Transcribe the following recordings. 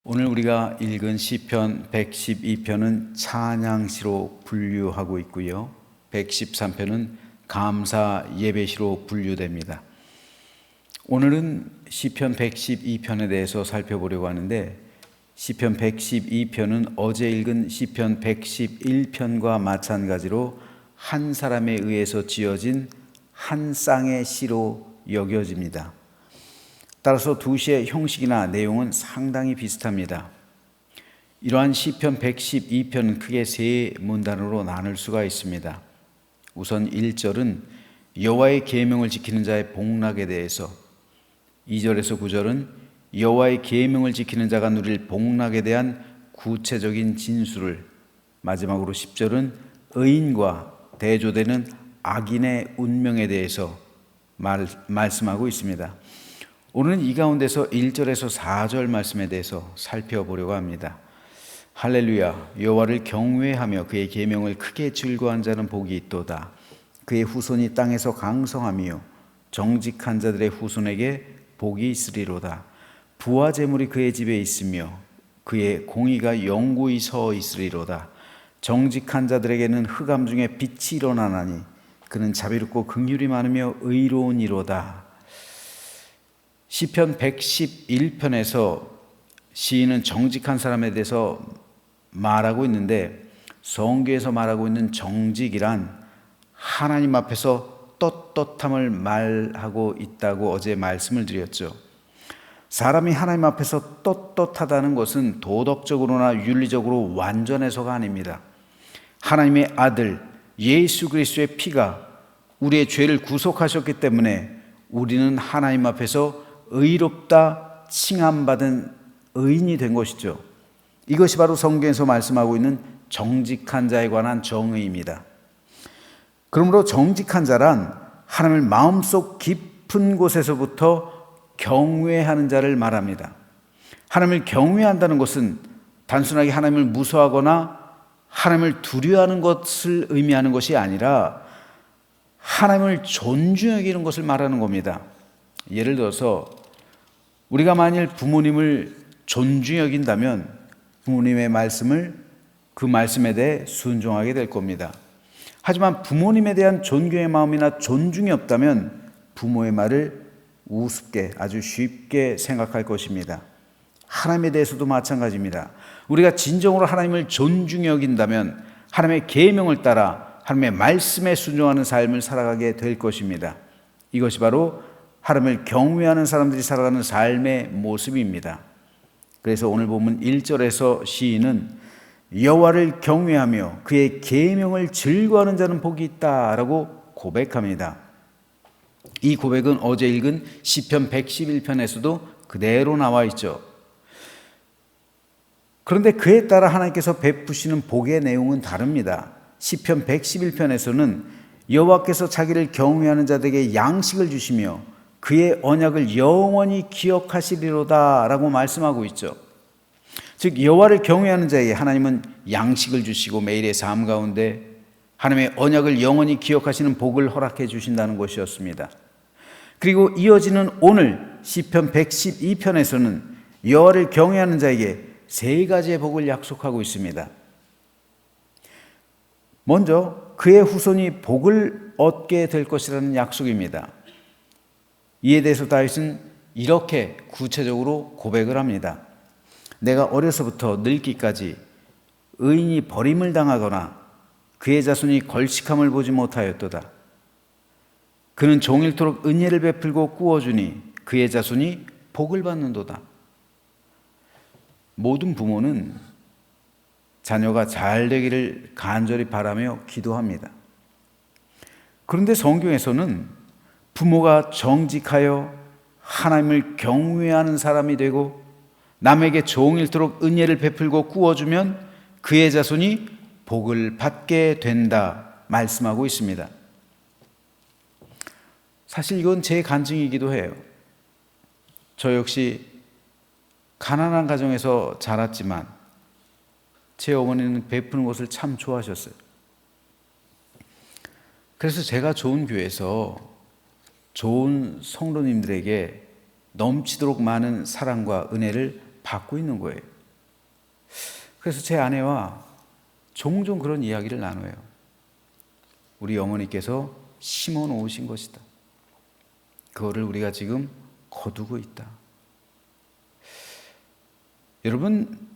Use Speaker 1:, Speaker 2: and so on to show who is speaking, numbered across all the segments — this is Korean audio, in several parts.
Speaker 1: 오늘 우리가 읽은 시편 112편은 찬양시로 분류하고 있고요. 113편은 감사 예배시로 분류됩니다. 오늘은 시편 112편에 대해서 살펴보려고 하는데, 시편 112편은 어제 읽은 시편 111편과 마찬가지로 한 사람에 의해서 지어진 한 쌍의 시로 여겨집니다. 따라서 두 시의 형식이나 내용은 상당히 비슷합니다. 이러한 시편 112편은 크게 세 문단으로 나눌 수가 있습니다. 우선 1절은 여호와의 계명을 지키는 자의 복락에 대해서, 2절에서 9절은 여호와의 계명을 지키는 자가 누릴 복락에 대한 구체적인 진술을, 마지막으로 10절은 의인과 대조되는 악인의 운명에 대해서 말씀하고 있습니다. 오늘은 이 가운데서 1절에서 4절 말씀에 대해서 살펴보려고 합니다. 할렐루야, 여호와를 경외하며 그의 계명을 크게 즐거워한 자는 복이 있도다. 그의 후손이 땅에서 강성하며 정직한 자들의 후손에게 복이 있으리로다. 부와 재물이 그의 집에 있으며 그의 공의가 영구히 서 있으리로다. 정직한 자들에게는 흑암 중에 빛이 일어나나니 그는 자비롭고 긍휼이 많으며 의로우니로다. 시편 111편에서 시인은 정직한 사람에 대해서 말하고 있는데, 성경에서 말하고 있는 정직이란 하나님 앞에서 떳떳함을 말하고 있다고 어제 말씀을 드렸죠. 사람이 하나님 앞에서 떳떳하다는 것은 도덕적으로나 윤리적으로 완전해서가 아닙니다. 하나님의 아들 예수 그리스도의 피가 우리의 죄를 구속하셨기 때문에 우리는 하나님 앞에서 의롭다 칭함받은 의인이 된 것이죠. 이것이 바로 성경에서 말씀하고 있는 정직한 자에 관한 정의입니다. 그러므로 정직한 자란 하나님을 마음속 깊은 곳에서부터 경외하는 자를 말합니다. 하나님을 경외한다는 것은 단순하게 하나님을 무서워하거나 하나님을 두려워하는 것을 의미하는 것이 아니라 하나님을 존중히 여기는 것을 말하는 겁니다. 예를 들어서 우리가 만일 부모님을 존중히 여긴다면 부모님의 말씀을, 그 말씀에 대해 순종하게 될 겁니다. 하지만 부모님에 대한 존경의 마음이나 존중이 없다면 부모의 말을 우습게, 아주 쉽게 생각할 것입니다. 하나님에 대해서도 마찬가지입니다. 우리가 진정으로 하나님을 존중히 여긴다면 하나님의 계명을 따라 하나님의 말씀에 순종하는 삶을 살아가게 될 것입니다. 이것이 바로 하나님을 경외하는 사람들이 살아가는 삶의 모습입니다. 그래서 오늘 본문 1절에서 시인은 여호와를 경외하며 그의 계명을 즐거워하는 자는 복이 있다라고 고백합니다. 이 고백은 어제 읽은 시편 111편에서도 그대로 나와 있죠. 그런데 그에 따라 하나님께서 베푸시는 복의 내용은 다릅니다. 시편 111편에서는 여호와께서 자기를 경외하는 자들에게 양식을 주시며 그의 언약을 영원히 기억하시리로다 라고 말씀하고 있죠. 즉 여호와를 경외하는 자에게 하나님은 양식을 주시고 매일의 삶 가운데 하나님의 언약을 영원히 기억하시는 복을 허락해 주신다는 것이었습니다. 그리고 이어지는 오늘 시편 112편에서는 여호와를 경외하는 자에게 세 가지의 복을 약속하고 있습니다. 먼저 그의 후손이 복을 얻게 될 것이라는 약속입니다. 이에 대해서 다윗은 이렇게 구체적으로 고백을 합니다. 내가 어려서부터 늙기까지 의인이 버림을 당하거나 그의 자손이 걸식함을 보지 못하였도다. 그는 종일토록 은혜를 베풀고 꾸어주니 그의 자손이 복을 받는도다. 모든 부모는 자녀가 잘 되기를 간절히 바라며 기도합니다. 그런데 성경에서는 부모가 정직하여 하나님을 경외하는 사람이 되고 남에게 종일토록 은혜를 베풀고 꾸어주면 그의 자손이 복을 받게 된다 말씀하고 있습니다. 사실 이건 제 간증이기도 해요. 저 역시 가난한 가정에서 자랐지만 제 어머니는 베푸는 것을 참 좋아하셨어요. 그래서 제가 좋은 교회에서 좋은 성도님들에게 넘치도록 많은 사랑과 은혜를 받고 있는 거예요. 그래서 제 아내와 종종 그런 이야기를 나눠요. 우리 어머니께서 심어 놓으신 것이다. 그거를 우리가 지금 거두고 있다. 여러분,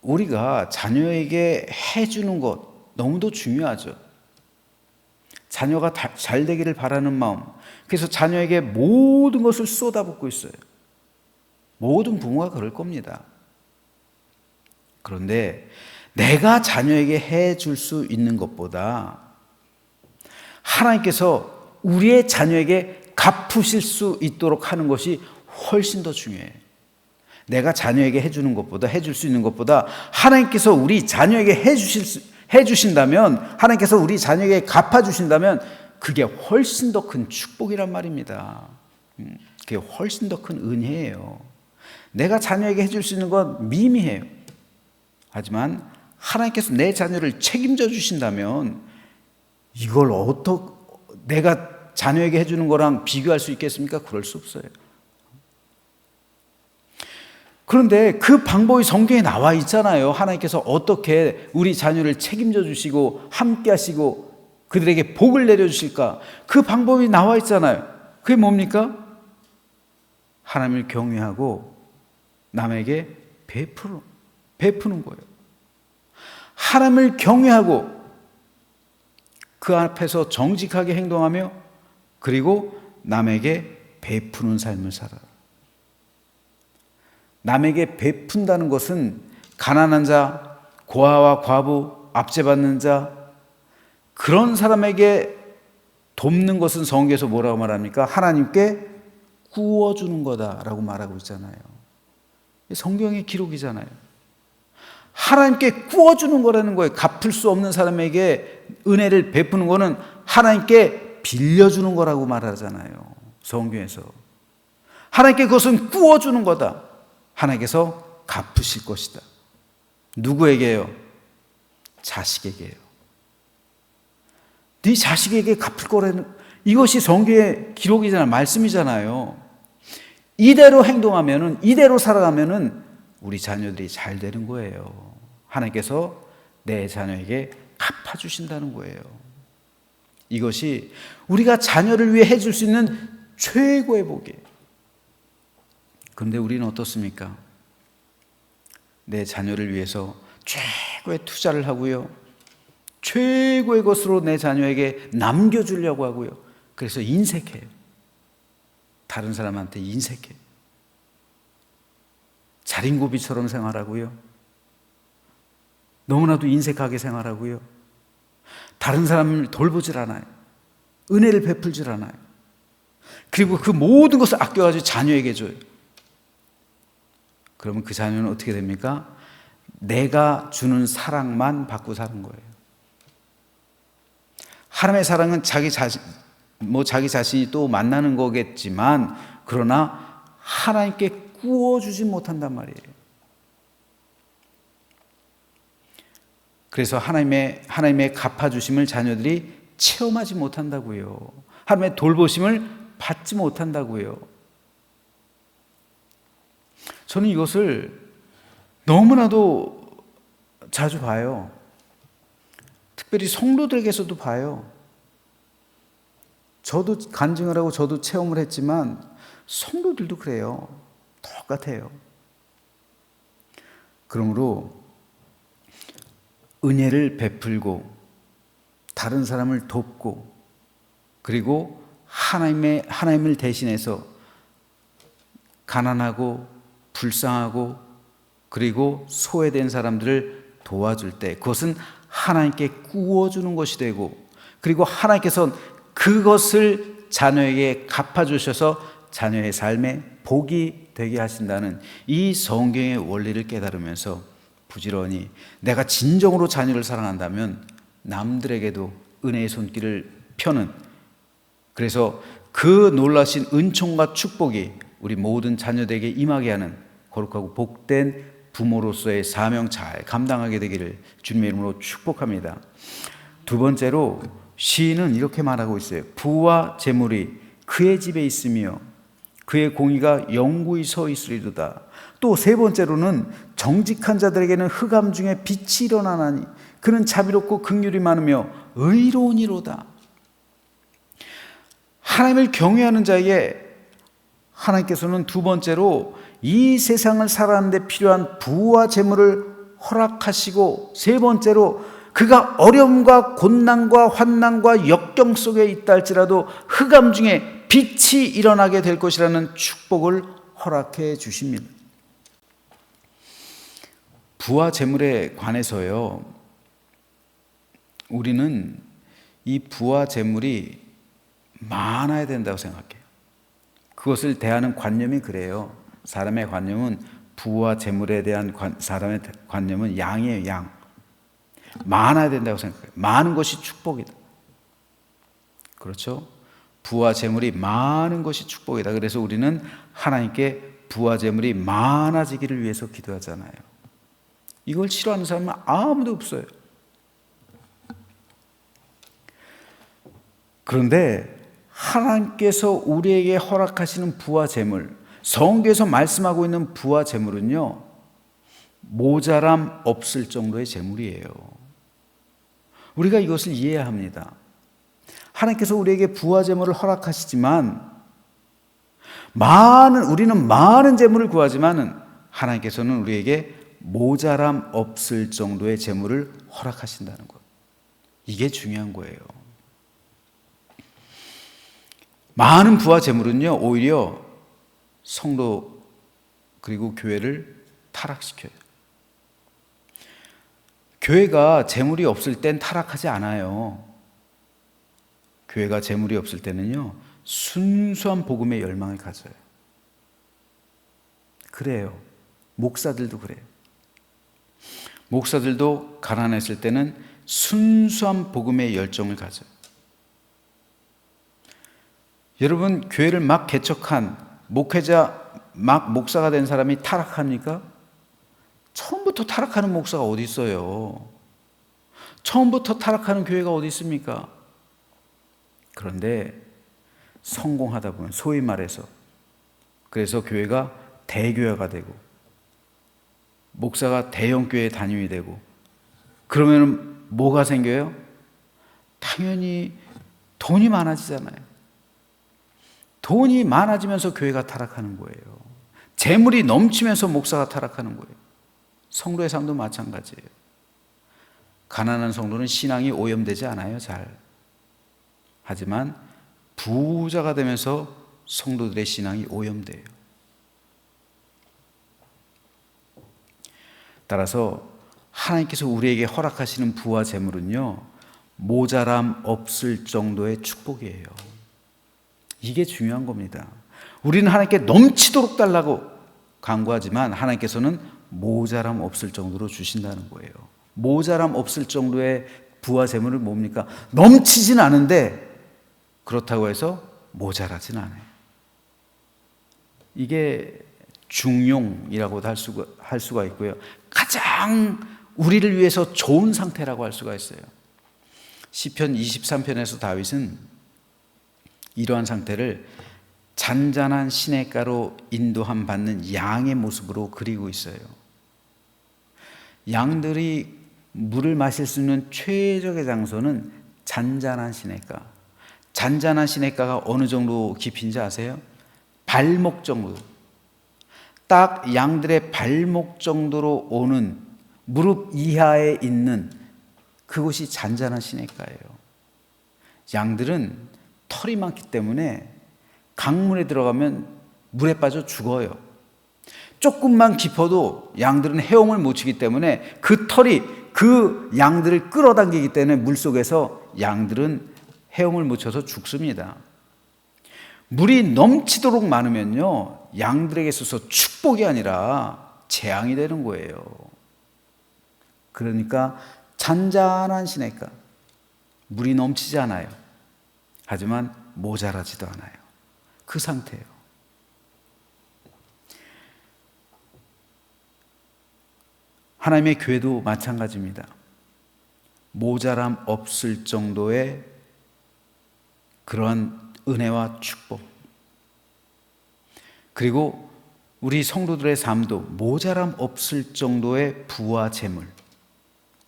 Speaker 1: 우리가 자녀에게 해주는 것 너무도 중요하죠. 자녀가 잘 되기를 바라는 마음. 그래서 자녀에게 모든 것을 쏟아붓고 있어요. 모든 부모가 그럴 겁니다. 그런데 내가 자녀에게 해줄 수 있는 것보다 하나님께서 우리의 자녀에게 갚으실 수 있도록 하는 것이 훨씬 더 중요해요. 내가 자녀에게 해주는 것보다, 해줄 수 있는 것보다 하나님께서 우리 자녀에게 해주신다면, 하나님께서 우리 자녀에게 갚아주신다면 그게 훨씬 더 큰 축복이란 말입니다. 그게 훨씬 더 큰 은혜예요. 내가 자녀에게 해줄 수 있는 건 미미해요. 하지만 하나님께서 내 자녀를 책임져 주신다면 이걸 내가 자녀에게 해주는 거랑 비교할 수 있겠습니까? 그럴 수 없어요. 그런데 그 방법이 성경에 나와 있잖아요. 하나님께서 어떻게 우리 자녀를 책임져 주시고 함께 하시고 그들에게 복을 내려주실까? 그 방법이 나와 있잖아요. 그게 뭡니까? 하나님을 경외하고 남에게 베푸는 거예요. 하나님을 경외하고 그 앞에서 정직하게 행동하며 그리고 남에게 베푸는 삶을 살아라. 남에게 베푼다는 것은 가난한 자, 고아와 과부, 압제받는 자, 그런 사람에게 돕는 것은 성경에서 뭐라고 말합니까? 하나님께 구워주는 거다라고 말하고 있잖아요. 성경의 기록이잖아요. 하나님께 구워주는 거라는 거예요. 갚을 수 없는 사람에게 은혜를 베푸는 거는 하나님께 빌려주는 거라고 말하잖아요. 성경에서. 하나님께 그것은 구워주는 거다. 하나님께서 갚으실 것이다. 누구에게요? 자식에게요. 네 자식에게 갚을 거라는, 이것이 성경의 기록이잖아요. 말씀이잖아요. 이대로 행동하면은, 이대로 살아가면은 우리 자녀들이 잘 되는 거예요. 하나님께서 내 자녀에게 갚아주신다는 거예요. 이것이 우리가 자녀를 위해 해줄 수 있는 최고의 복이에요. 그런데 우리는 어떻습니까? 내 자녀를 위해서 최고의 투자를 하고요. 최고의 것으로 내 자녀에게 남겨주려고 하고요. 그래서 인색해요. 다른 사람한테 인색해요. 자린고비처럼 생활하고요. 너무나도 인색하게 생활하고요. 다른 사람을 돌보질 않아요. 은혜를 베풀질 않아요. 그리고 그 모든 것을 아껴가지고 자녀에게 줘요. 그러면 그 자녀는 어떻게 됩니까? 내가 주는 사랑만 받고 사는 거예요. 하나님의 사랑은 자기 자신이 또 만나는 거겠지만, 그러나 하나님께 구워주지 못한단 말이에요. 그래서 하나님의 갚아주심을 자녀들이 체험하지 못한다고요. 하나님의 돌보심을 받지 못한다고요. 저는 이것을 너무나도 자주 봐요. 특별히 성도들에게서도 봐요. 저도 간증을 하고 저도 체험을 했지만 성도들도 그래요. 똑같아요. 그러므로 은혜를 베풀고 다른 사람을 돕고 그리고 하나님을 대신해서 가난하고 불쌍하고 그리고 소외된 사람들을 도와줄 때 그것은 하나님께 구워주는 것이 되고, 그리고 하나님께서는 그것을 자녀에게 갚아주셔서 자녀의 삶에 복이 되게 하신다는 이 성경의 원리를 깨달으면서 부지런히 내가 진정으로 자녀를 사랑한다면 남들에게도 은혜의 손길을 펴는, 그래서 그 놀라신 은총과 축복이 우리 모든 자녀들에게 임하게 하는 거룩하고 복된 부모로서의 사명 잘 감당하게 되기를 주님의 이름으로 축복합니다. 두 번째로 시인은 이렇게 말하고 있어요. 부와 재물이 그의 집에 있으며 그의 공의가 영구히 서 있으리로다. 또 세 번째로는 정직한 자들에게는 흑암 중에 빛이 일어나나니 그는 자비롭고 긍휼이 많으며 의로우니로다. 하나님을 경외하는 자에게 하나님께서는 두 번째로 이 세상을 살아가는데 필요한 부와 재물을 허락하시고, 세 번째로 그가 어려움과 곤난과 환난과 역경 속에 있다 할지라도 흑암 중에 빛이 일어나게 될 것이라는 축복을 허락해 주십니다. 부와 재물에 관해서요, 우리는 이 부와 재물이 많아야 된다고 생각해요. 그것을 대하는 관념이 그래요. 사람의 관념은, 부와 재물에 대한 사람의 관념은 양이에요. 양. 많아야 된다고 생각해요. 많은 것이 축복이다. 그렇죠? 부와 재물이 많은 것이 축복이다. 그래서 우리는 하나님께 부와 재물이 많아지기를 위해서 기도하잖아요. 이걸 싫어하는 사람은 아무도 없어요. 그런데 하나님께서 우리에게 허락하시는 부와 재물, 성경에서 말씀하고 있는 부와 재물은요, 모자람 없을 정도의 재물이에요. 우리가 이것을 이해해야 합니다. 하나님께서 우리에게 부와 재물을 허락하시지만 우리는 많은 재물을 구하지만 하나님께서는 우리에게 모자람 없을 정도의 재물을 허락하신다는 것. 이게 중요한 거예요. 많은 부와 재물은요, 오히려 성도 그리고 교회를 타락시켜요. 교회가 재물이 없을 땐 타락하지 않아요. 교회가 재물이 없을 때는요, 순수한 복음의 열망을 가져요. 그래요. 목사들도 그래요. 목사들도 가난했을 때는 순수한 복음의 열정을 가져요. 여러분, 교회를 막 개척한 목회자, 막 목사가 된 사람이 타락합니까? 처음부터 타락하는 목사가 어디 있어요? 처음부터 타락하는 교회가 어디 있습니까? 그런데 성공하다 보면, 소위 말해서, 그래서 교회가 대교회가 되고 목사가 대형교회 담임이 되고, 그러면 뭐가 생겨요? 당연히 돈이 많아지잖아요. 돈이 많아지면서 교회가 타락하는 거예요. 재물이 넘치면서 목사가 타락하는 거예요. 성도의 삶도 마찬가지예요. 가난한 성도는 신앙이 오염되지 않아요, 잘. 하지만 부자가 되면서 성도들의 신앙이 오염돼요. 따라서 하나님께서 우리에게 허락하시는 부와 재물은요, 모자람 없을 정도의 축복이에요. 이게 중요한 겁니다. 우리는 하나님께 넘치도록 달라고 간구하지만 하나님께서는 모자람 없을 정도로 주신다는 거예요. 모자람 없을 정도의 부와 재물은 뭡니까? 넘치진 않은데 그렇다고 해서 모자라진 않아요. 이게 중용이라고도 할 수가 있고요, 가장 우리를 위해서 좋은 상태라고 할 수가 있어요. 시편 23편에서 다윗은 이러한 상태를 잔잔한 시냇가로 인도함 받는 양의 모습으로 그리고 있어요. 양들이 물을 마실 수 있는 최적의 장소는 잔잔한 시냇가. 잔잔한 시냇가가 어느 정도 깊이인지 아세요? 발목 정도. 딱 양들의 발목 정도로 오는, 무릎 이하에 있는 그곳이 잔잔한 시냇가예요. 양들은 털이 많기 때문에 강물에 들어가면 물에 빠져 죽어요. 조금만 깊어도 양들은 헤엄을 못 치기 때문에 그 털이 그 양들을 끌어당기기 때문에 물속에서 양들은 헤엄을 못 쳐서 죽습니다. 물이 넘치도록 많으면요, 양들에게 있어서 축복이 아니라 재앙이 되는 거예요. 그러니까 잔잔한 시냇가, 물이 넘치지 않아요. 하지만 모자라지도 않아요. 그 상태예요. 하나님의 교회도 마찬가지입니다. 모자람 없을 정도의 그러한 은혜와 축복. 그리고 우리 성도들의 삶도 모자람 없을 정도의 부와 재물,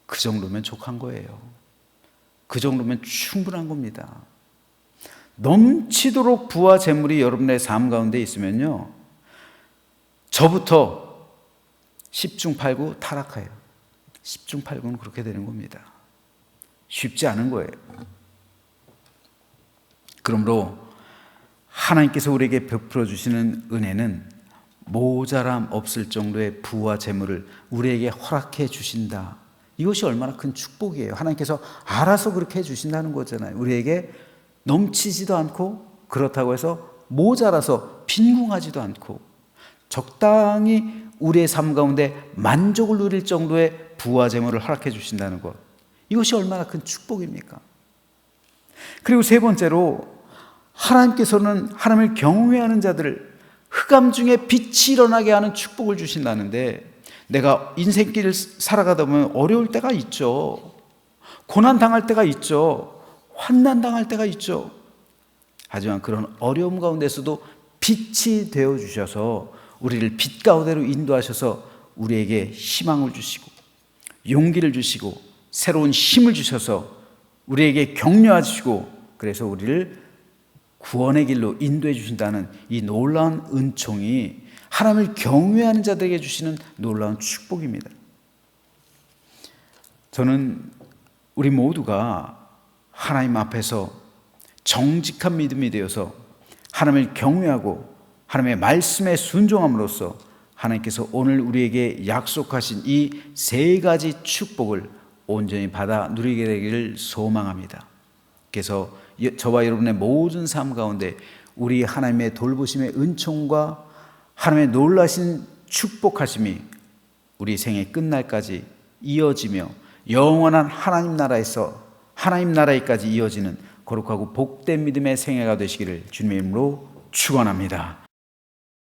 Speaker 1: 그 정도면 족한 거예요. 그 정도면 충분한 겁니다. 넘치도록 부와 재물이 여러분의 삶 가운데 있으면요, 저부터 10중 8구 타락해요. 10중 8구는 그렇게 되는 겁니다. 쉽지 않은 거예요. 그러므로 하나님께서 우리에게 베풀어 주시는 은혜는 모자람 없을 정도의 부와 재물을 우리에게 허락해 주신다. 이것이 얼마나 큰 축복이에요. 하나님께서 알아서 그렇게 해 주신다는 거잖아요. 우리에게 넘치지도 않고, 그렇다고 해서 모자라서 빈궁하지도 않고, 적당히 우리의 삶 가운데 만족을 누릴 정도의 부와 재물을 허락해 주신다는 것, 이것이 얼마나 큰 축복입니까? 그리고 세 번째로, 하나님께서는 하나님을 경외하는 자들을 흑암 중에 빛이 일어나게 하는 축복을 주신다는데, 내가 인생길을 살아가다 보면 어려울 때가 있죠. 고난 당할 때가 있죠. 환난 당할 때가 있죠. 하지만 그런 어려움 가운데서도 빛이 되어 주셔서 우리를 빛 가운데로 인도하셔서 우리에게 희망을 주시고 용기를 주시고 새로운 힘을 주셔서 우리에게 격려하시고, 그래서 우리를 구원의 길로 인도해 주신다는 이 놀라운 은총이 하나님을 경외하는 자들에게 주시는 놀라운 축복입니다. 저는 우리 모두가 하나님 앞에서 정직한 믿음이 되어서 하나님을 경외하고 하나님의 말씀에 순종함으로써 하나님께서 오늘 우리에게 약속하신 이 세 가지 축복을 온전히 받아 누리게 되기를 소망합니다. 그래서 저와 여러분의 모든 삶 가운데 우리 하나님의 돌보심의 은총과 하나님의 놀라신 축복하심이 우리 생의 끝날까지 이어지며 영원한 하나님 나라에서 하나님 나라에까지 이어지는 거룩하고 복된 믿음의 생애가 되시기를 주님의 이름으로 축원합니다.